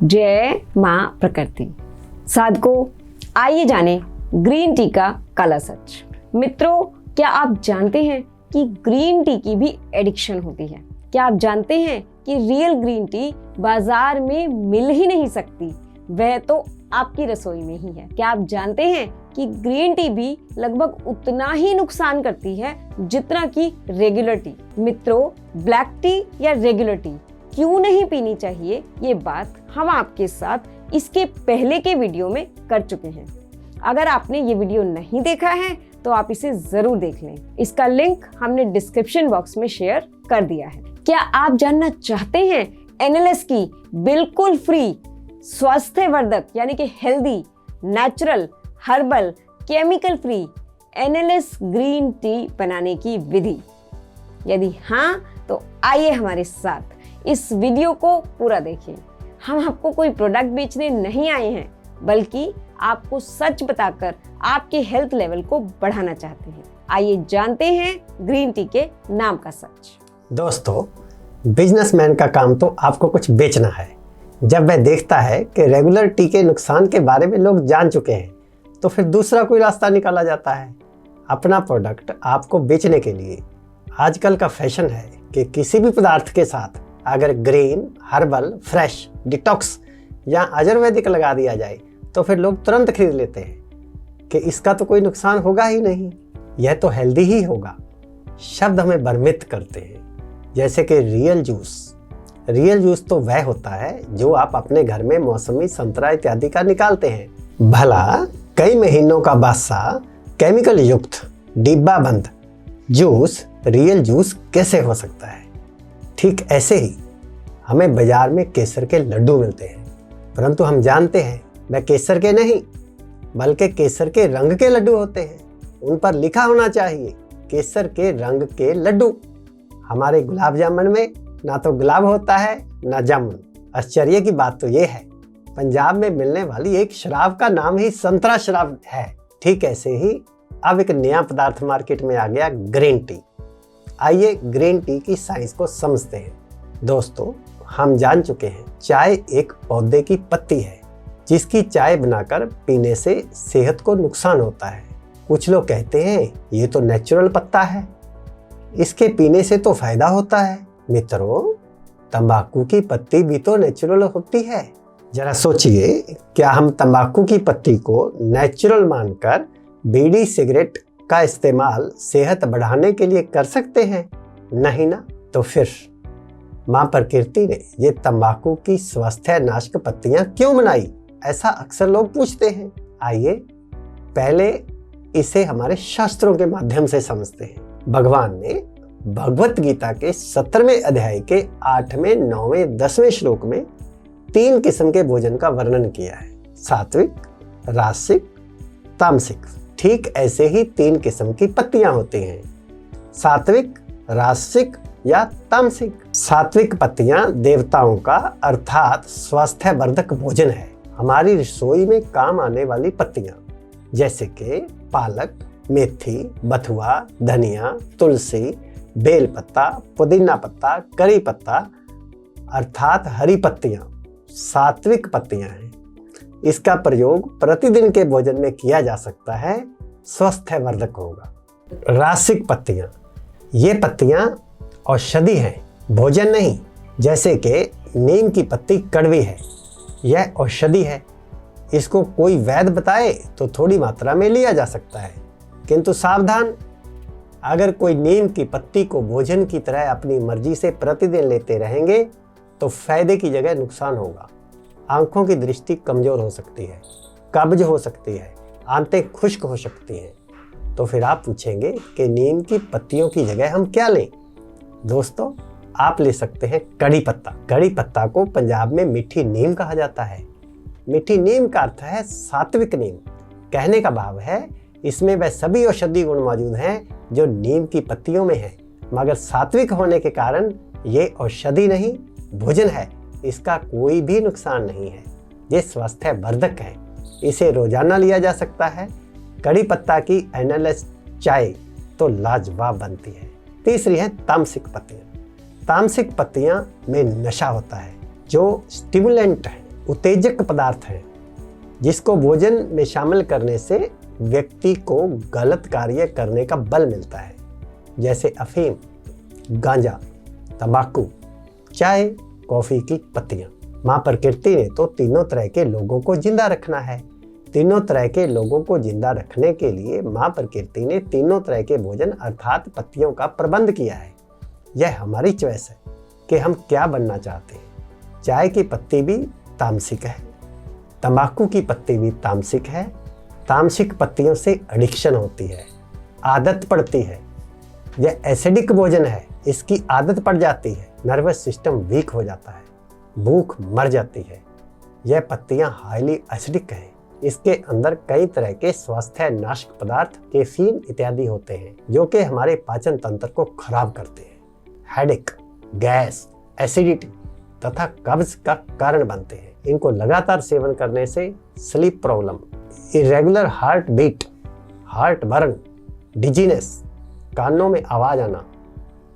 जय माँ प्रकृति। साधकों, आइए जाने ग्रीन टी का काला सच। मित्रों, क्या आप जानते हैं कि ग्रीन टी की भी एडिक्शन होती है? क्या आप जानते हैं कि रियल ग्रीन टी बाजार में मिल ही नहीं सकती, वह तो आपकी रसोई में ही है। क्या आप जानते हैं कि ग्रीन टी भी लगभग उतना ही नुकसान करती है जितना कि रेगुलर टी? मित्रों, ब्लैक टी या रेगुलर टी क्यों नहीं पीनी चाहिए, ये बात हम आपके साथ इसके पहले के वीडियो में कर चुके हैं। अगर आपने ये वीडियो नहीं देखा है तो आप इसे जरूर देख लें। इसका लिंक हमने डिस्क्रिप्शन बॉक्स में शेयर कर दिया है। क्या आप जानना चाहते हैं एनएलएस की बिल्कुल फ्री स्वास्थ्यवर्धक यानी कि healthy, natural, herbal, chemical free NLS green tea बनाने की विधि? यदि हाँ, तो आइए हमारे साथ इस वीडियो को पूरा देखिए। हम आपको कोई प्रोडक्ट बेचने नहीं आए हैं, बल्कि आपको सच बताकर आपके हेल्थ लेवल को बढ़ाना चाहते हैं। आइए जानते हैं ग्रीन टी के नाम का सच। दोस्तों, बिजनेसमैन का काम तो आपको कुछ बेचना है। जब वह देखता है कि रेगुलर टी के नुकसान के बारे में लोग जान चुके हैं, तो फिर दूसरा कोई रास्ता निकाला जाता है अपना प्रोडक्ट आपको बेचने के लिए। आजकल का फैशन है कि किसी भी पदार्थ के साथ अगर ग्रीन, हर्बल, फ्रेश, डिटॉक्स या आयुर्वेदिक लगा दिया जाए तो फिर लोग तुरंत खरीद लेते हैं कि इसका तो कोई नुकसान होगा ही नहीं, यह तो हेल्दी ही होगा। शब्द हमें भ्रमित करते हैं, जैसे कि रियल जूस। रियल जूस तो वह होता है जो आप अपने घर में मौसमी, संतरा इत्यादि का निकालते हैं। भला कई महीनों का बासा केमिकल युक्त डिब्बा बंद जूस रियल जूस कैसे हो सकता है? ठीक ऐसे ही हमें बाजार में केसर के लड्डू मिलते हैं, परंतु हम जानते हैं वह केसर के नहीं बल्कि केसर के रंग के लड्डू होते हैं। उन पर लिखा होना चाहिए केसर के रंग के लड्डू। हमारे गुलाब जामुन में ना तो गुलाब होता है ना जामुन। आश्चर्य की बात तो यह है, पंजाब में मिलने वाली एक शराब का नाम ही संतरा शराब है। ठीक ऐसे ही अब एक नया पदार्थ मार्केट में आ गया, ग्रीन टी। आइए ग्रीन टी की साइंस को समझते हैं। दोस्तों, हम जान चुके हैं चाय एक पौधे की पत्ती है जिसकी चाय बनाकर पीने से सेहत को नुकसान होता है। कुछ लोग कहते हैं ये तो नेचुरल पत्ता है, इसके पीने से तो फायदा होता है। मित्रों, तंबाकू की पत्ती भी तो नेचुरल होती है। जरा सोचिए, क्या हम तंबाकू की पत्ती को नेचुरल मानकर बीड़ी सिगरेट का इस्तेमाल सेहत बढ़ाने के लिए कर सकते हैं? नहीं ना। तो फिर मां प्रकृति ने ये तंबाकू की स्वास्थ्य नाशक पत्तियां क्यों बनाई, ऐसा अक्सर लोग पूछते हैं। आइए पहले इसे हमारे शास्त्रों के माध्यम से समझते हैं। भगवान ने भगवत गीता के 17वें अध्याय के 8वें, 9वें, 10वें श्लोक में 3 किस्म के भोजन का वर्णन किया है, सात्विक, रासिक, तामसिक। ठीक ऐसे ही 3 किस्म की पत्तियां होती हैं, सात्विक, रासिक या तामसिक। सात्विक पत्तियां देवताओं का अर्थात स्वास्थ्यवर्धक भोजन है। हमारी रसोई में काम आने वाली पत्तियां जैसे कि पालक, मेथी, बथुआ, धनिया, तुलसी, बेलपत्ता, पुदीना पत्ता, करी पत्ता अर्थात हरी पत्तियां सात्विक पत्तियां हैं। इसका प्रयोग प्रतिदिन के भोजन में किया जा सकता है, स्वास्थ्यवर्धक होगा। रासिक पत्तियां, ये पत्तियां औषधि हैं, भोजन नहीं। जैसे कि नीम की पत्ती कड़वी है, यह औषधि है। इसको कोई वैद्य बताए तो थोड़ी मात्रा में लिया जा सकता है, किंतु सावधान, अगर कोई नीम की पत्ती को भोजन की तरह अपनी मर्जी से प्रतिदिन लेते रहेंगे तो फायदे की जगह नुकसान होगा। आंखों की दृष्टि कमजोर हो सकती है, कब्ज हो सकती है, आंतें खुश्क हो सकती हैं। तो फिर आप पूछेंगे कि नीम की पत्तियों की जगह हम क्या लें? दोस्तों, आप ले सकते हैं कड़ी पत्ता। कड़ी पत्ता को पंजाब में मीठी नीम कहा जाता है। मीठी नीम का अर्थ है सात्विक नीम। कहने का भाव है इसमें वह सभी औषधि गुण मौजूद हैं जो नीम की पत्तियों में हैं, मगर सात्विक होने के कारण ये औषधि नहीं, भोजन है। इसका कोई भी नुकसान नहीं है, ये स्वास्थ्यवर्धक है। इसे रोजाना लिया जा सकता है। कड़ी पत्ता की एनएलएस चाय तो लाजवाब बनती है। तीसरी है तामसिक पत्तियां। तामसिक पत्तियां में नशा होता है जो स्टिमुलेंट है, उत्तेजक पदार्थ हैं जिसको भोजन में शामिल करने से व्यक्ति को गलत कार्य करने का बल मिलता है, जैसे अफीम, गांजा, तंबाकू, चाय, कॉफी की पत्तियां। माँ प्रकृति ने तो तीनों तरह के लोगों को जिंदा रखना है। तीनों तरह के लोगों को जिंदा रखने के लिए माँ प्रकृति ने तीनों तरह के भोजन अर्थात पत्तियों का प्रबंध किया है। यह हमारी चॉइस है कि हम क्या बनना चाहते हैं। चाय की पत्ती भी तामसिक है, तंबाकू की पत्ती भी तामसिक है। तामसिक पत्तियों से एडिक्शन होती है, आदत पड़ती है। यह एसिडिक भोजन है, इसकी आदत पड़ जाती है, नर्वस सिस्टम वीक हो जाता है, भूख मर जाती है। यह पत्तियां हाईली एसिडिक हैं। इसके अंदर कई तरह के स्वास्थ्य नाशक पदार्थ, कैफीन इत्यादि होते हैं जो कि हमारे पाचन तंत्र को खराब करते हैं। हेडेक, गैस, एसिडिटी तथा कब्ज का कारण बनते हैं। इनको लगातार सेवन करने से sleep problem, irregular heartbeat, heartburn, dizziness, कानों में आवाज आना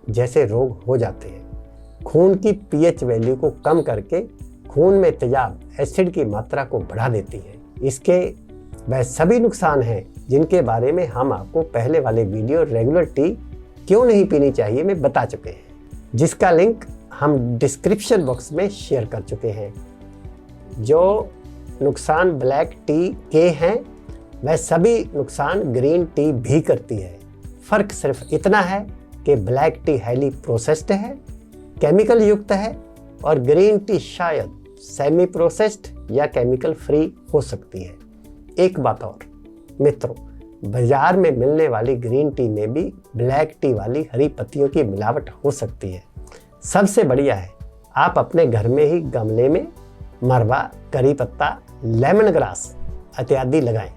जैसे रोग हो जाते हैं। खून की पीएच वैल्यू को कम करके खून में तेजाब, एसिड की मात्रा को बढ़ा देती है। इसके वह सभी नुकसान हैं जिनके बारे में हम आपको पहले वाले वीडियो रेगुलर टी क्यों नहीं पीनी चाहिए में बता चुके हैं, जिसका लिंक हम डिस्क्रिप्शन बॉक्स में शेयर कर चुके हैं। जो नुकसान ब्लैक टी के हैं वह सभी नुकसान ग्रीन टी भी करती है। फर्क सिर्फ इतना है कि ब्लैक टी हाईली प्रोसेस्ड है, केमिकल युक्त है, और ग्रीन टी शायद सेमी प्रोसेस्ड या केमिकल फ्री हो सकती है। एक बात और मित्रों, बाजार में मिलने वाली ग्रीन टी में भी ब्लैक टी वाली हरी पत्तियों की मिलावट हो सकती है। सबसे बढ़िया है आप अपने घर में ही गमले में मरवा, करी पत्ता, लेमन ग्रास इत्यादि लगाएं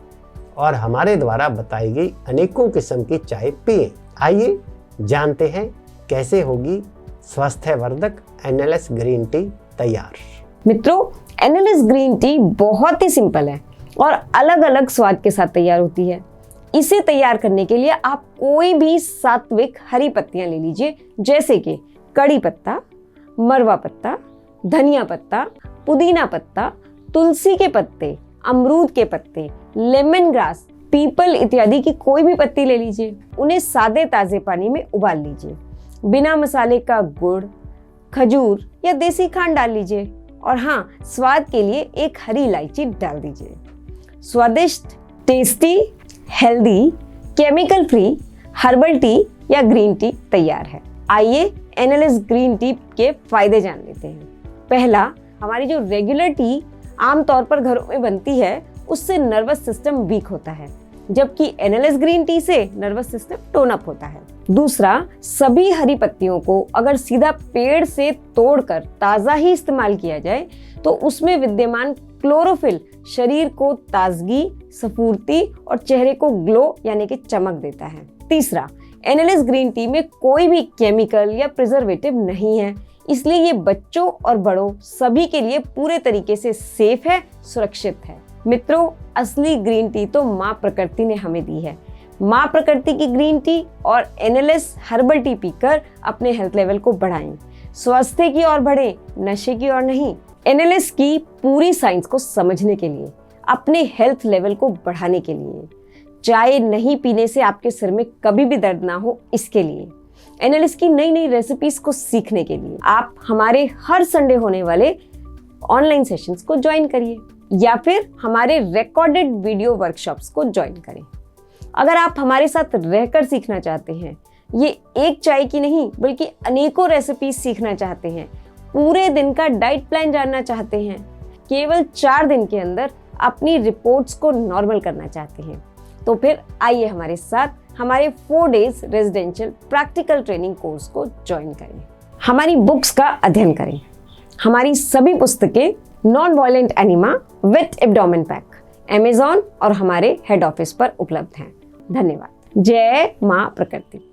और हमारे द्वारा बताई गई अनेकों किस्म की चाय पिएं। आइए जानते हैं कैसे होगी स्वास्थ्यवर्धक एनएलएस ग्रीन टी तैयार। मित्रों, एनएलएस ग्रीन टी बहुत ही सिंपल है और अलग अलग स्वाद के साथ तैयार होती है। इसे तैयार करने के लिए आप कोई भी सात्विक हरी पत्तियां ले लीजिए, जैसे कि कड़ी पत्ता, मरवा पत्ता, धनिया पत्ता, पुदीना पत्ता, तुलसी के पत्ते, अमरूद के पत्ते, लेमन ग्रास, पीपल इत्यादि की कोई भी पत्ती ले लीजिए। उन्हें सादे ताजे पानी में उबाल लीजिए। बिना मसाले का गुड़, खजूर या देसी खांड डाल लीजिए और हाँ, स्वाद के लिए एक हरी इलायची डाल दीजिए। स्वादिष्ट, tasty, healthy, chemical free herbal tea या ग्रीन टी तैयार है। आइए एनएलएस ग्रीन टी के फायदे जान लेते हैं। पहला, हमारी जो रेगुलर टी आमतौर पर घरों में बनती है उससे नर्वस सिस्टम वीक होता है, जबकि एनएलएस ग्रीन टी से नर्वस सिस्टम टोन अप होता है। दूसरा, सभी हरी पत्तियों को अगर सीधा पेड़ से तोड़कर ताज़ा ही इस्तेमाल किया जाए तो उसमें विद्यमान क्लोरोफिल शरीर को ताजगी, स्फूर्ति और चेहरे को ग्लो यानी कि चमक देता है। तीसरा, एनएलएस ग्रीन टी में कोई भी केमिकल या प्रिजर्वेटिव नहीं है, इसलिए ये बच्चों और बड़ों सभी के लिए पूरे तरीके से सेफ है, सुरक्षित है। मित्रों, असली ग्रीन टी तो माँ प्रकृति ने हमें दी है। माँ प्रकृति की ग्रीन टी और एनएलएस हर्बल टी पीकर अपने हेल्थ लेवल को बढ़ाएं, स्वास्थ्य की ओर बढ़े, नशे की ओर नहीं। एनएलएस की पूरी साइंस को समझने के लिए, अपने हेल्थ लेवल को बढ़ाने के लिए, चाय नहीं पीने से आपके सिर में कभी भी दर्द ना हो, इसके लिए, एनएलएस की नई नई रेसिपीज को सीखने के लिए आप हमारे हर संडे होने वाले ऑनलाइन सेशंस को ज्वाइन करिए या फिर हमारे रिकॉर्डेड वीडियो वर्कशॉप्स को ज्वाइन करें। अगर आप हमारे साथ रहकर सीखना चाहते हैं, ये एक चाय की नहीं बल्कि अनेकों रेसिपीज सीखना चाहते हैं, पूरे दिन का डाइट प्लान जानना चाहते हैं, केवल 4 दिन के अंदर अपनी रिपोर्ट्स को नॉर्मल करना चाहते हैं, तो फिर आइए हमारे साथ हमारे 4 days residential practical training course को ज्वाइन करें। हमारी बुक्स का अध्ययन करें। हमारी सभी पुस्तकें non violent enema with abdomen pack Amazon और हमारे हेड ऑफिस पर उपलब्ध हैं। धन्यवाद। जय मां प्रकृति।